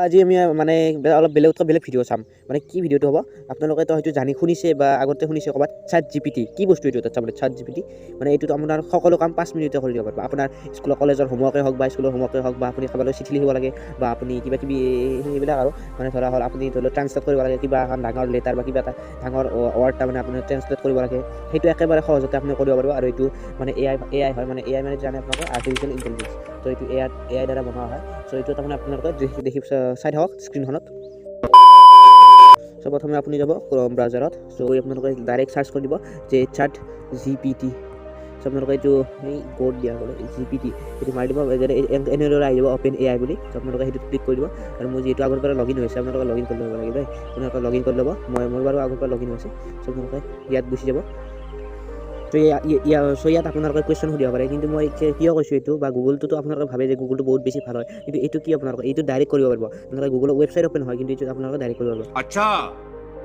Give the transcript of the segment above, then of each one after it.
আজি আমি মানে অলপ বেলেগ ভিডিঅ' চাম মানে কি ভিডিঅ'টো হ'ব আপোনালোকে তো হয়তো জানি শুনিছে বা আগতে শুনিছে ক'ৰবাত ChatGPT কি বস্তু এইটো তাত চাবলৈ ChatGPT মানে এইটোত আপোনাৰ সকলো কাম 5 মিনিটতে কৰি দিব পাৰিব আপোনাৰ স্কুলৰ কলেজৰ হোমৱৰ্কে হওক বা স্কুলৰ হোমৱৰ্কে হওক বা আপুনি কাৰোবালৈ চিঠি লিখিব লাগে বা আপুনি কিবা কিবি সেইবিলাক আৰু মানে ধৰা হ'ল আপুনি ধৰি লওক ট্ৰান্সলেট কৰিব লাগে কিবা এখন ডাঙৰ লেটাৰ বা কিবা এটা ডাঙৰ ৱৰ্ড তাৰমানে আপুনি ট্ৰান্সলেট কৰিব লাগে সেইটো একেবাৰে সহজতে আপুনি কৰিব পাৰিব আৰু এইটো মানে AI হয় মানে AI মানে জানে আপোনালোকে আৰ্টিফিচিয়েল ইণ্টেলিজেঞ্চ তো এইটো AI দ্বাৰা বনোৱা হয় চ' এইটো তাৰমানে আপোনালোকে দেখি চাই থাকক স্ক্ৰীনখনত চ' প্ৰথমে আপুনি যাব ক্ৰম ব্ৰাউজাৰত চ' আপোনালোকে ডাইৰেক্ট চাৰ্চ কৰি দিব যে ChatGPT চ' আপোনালোকে এইটো এই কোড দিয়া গ'লে GPT এইটো মাৰি দিব এনেদৰে আহি যাব অপেন AI বুলি চ' আপোনালোকে সেইটো ক্লিক কৰি দিব আৰু মোৰ যিহেতু আগৰ পৰা লগইন হৈছে আপোনালোকে লগইন কৰি ল'ব লাগিব দেই আপোনালোকে লগইন কৰি ল'ব মোৰ বাৰু আগৰ পৰা লগইন হৈছে চ' আপোনালোকে ইয়াত গুচি যাব চ' ইয়াত আপোনালোকে কুৱেশ্যন সুধিব পাৰে কিন্তু মই কিয় কৈছোঁ এইটো বা গুগলটোতো আপোনালোকে ভাবে যে গুগলটো বহুত বেছি ভাল হয় কিন্তু এইটো কি আপোনালোকে এইটো ডাইৰেক্ট কৰিব পাৰিব আপোনালোকে গুগলৰ ৱেবছাইট অপেন হয় কিন্তু এইটো আপোনালোকে ডাইৰেক্ট কৰিব পাৰিব আচ্ছা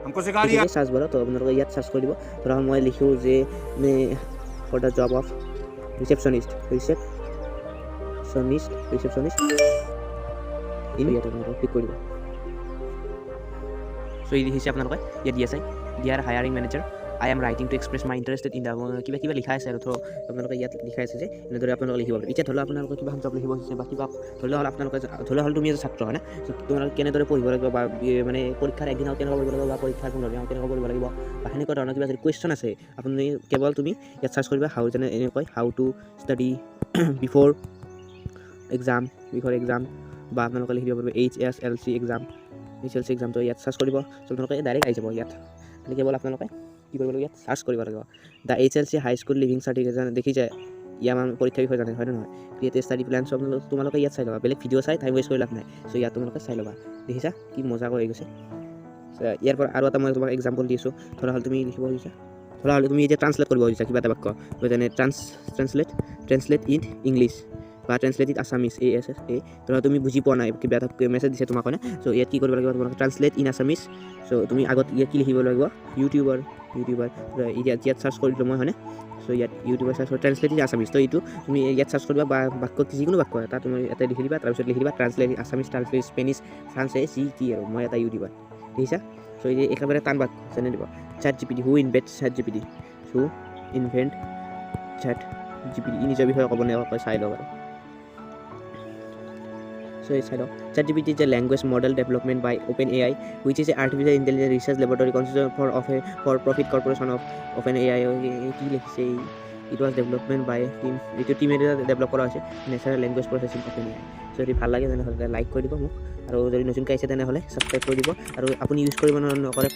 हमको सिखा दिया চাৰ্চ বাৰত তো আপোনালোকে ইয়াত চাৰ্চ কৰি দিব ধৰা মই লিখোঁ যে for the job of receptionist ইয়াত আপোনালোকে ক্লিক কৰি দিব চ' ই লিখিছে আপোনালোকে ইয়াত দি আছে dear hiring manager I am writing to express my interested in the কিবা লিখা আছে আৰু তো আপোনালোকে ইয়াত লিখা আছে যে এনেদৰে আপোনালোকে লিখিব পাৰিব এতিয়া ধৰি লওক আপোনালোকে কিবা জব লিখিব হৈছে বা কিবা ধৰি লওক আপোনালোকে ধৰি লওক তুমি এজন ছাত্ৰ হয় না তোমালোকে কেনেদৰে পঢ়িব লাগিব বা মানে পৰীক্ষাৰ একদিন কেনেকৈ পঢ়িব লাগিব বা পৰীক্ষাৰ 15 দিন কেনেকৈ পঢ়িব লাগিব বা সেনেকুৱা ধৰণৰ কিবা যদি কুৱেশ্যন আছে আপুনি কেৱল তুমি ইয়াত চাৰ্চ কৰিবা যেনে এনেকৈ how to study before exam বা আপোনালোকে লিখিব পাৰিব HSLC এক্সাম এক্সামটো ইয়াত চাৰ্চ কৰিব আপোনালোকে ডাইৰেক্ট আহি যাব ইয়াত কেৱল আপোনালোকে কি কৰিব লাগিব ইয়াত চাৰ্চ কৰিব লাগিব the HLC high school leaving certificate দেখিছে ইয়াৰ মানে পৰীক্ষাৰ বিষয়ে জানে হয় নে নহয় ক্ৰিয়েট ষ্টাডি প্লেন চব তোমালোকে ইয়াত চাই ল'বা বেলেগ ভিডিঅ' চাই টাইম ৱেষ্ট কৰি লাভ নাই চ' ইয়াত তোমালোকে চাই ল'বা দেখিছা কি মজা কৰি গৈছে ইয়াৰ পৰা আৰু এটা মই তোমাক এক্সাম্পল দিছোঁ ধৰা হ'ল তুমি লিখিব খুজিছা ধৰা হ'লে তুমি এতিয়া ট্ৰান্সলেট কৰিব খুজিছা কিবা এটা বাক্য যেনে ট্ৰান্সলেট ইন ইংলিছ বা ট্ৰান্সলেট ইন আছামিজ ASS ধৰা তুমি বুজি পোৱা নাই কিবা এটা মেছেজ দিছে তোমাক মানে চ' ইয়াত কি কৰিব লাগিব তোমালোকে ট্ৰান্সলেট ইন আছামিজ চ' তুমি আগত ইয়াত কি লিখিব লাগিব ইউটিউবাৰ ইয়াত চাৰ্চ কৰি দিলোঁ মই হয়নে চ' ইয়াত ইউটিউবাৰ চাৰ্চ কৰি ট্ৰান্সলেট ইন আছামিজ তো এইটো তুমি ইয়াত চাৰ্চ কৰিবা বা বাক্য যিকোনো বাক্য এটা তুমি ইয়াতে লিখি দিবা তাৰপিছত লিখি দিবা translate Assamese translate Spanish France কি আৰু মই এটা ইউটিউবাৰ দেখিছা চ' এই একেবাৰে টান বাক্য যেনে দিব ChatGPT হু ইনভেণ্ট ChatGPT ই নিজৰ বিষয়ে ক'ব নোৱাৰে চাই লওক আৰু So it's ChatGPT is a language model development by OpenAI, which is an artificial intelligence research laboratory consisting for profit corporation of OpenAI. It was development by team. It team develop কৰা হৈছে natural language processing OpenAI. So যদি ভাল লাগে তেনেহ'লে like কৰি দিব মোক আৰু যদি নতুনকৈ আহিছে তেনেহ'লে ছাবস্ক্ৰাইব কৰি দিব আৰু আপুনি ইউজ কৰিব নকৰে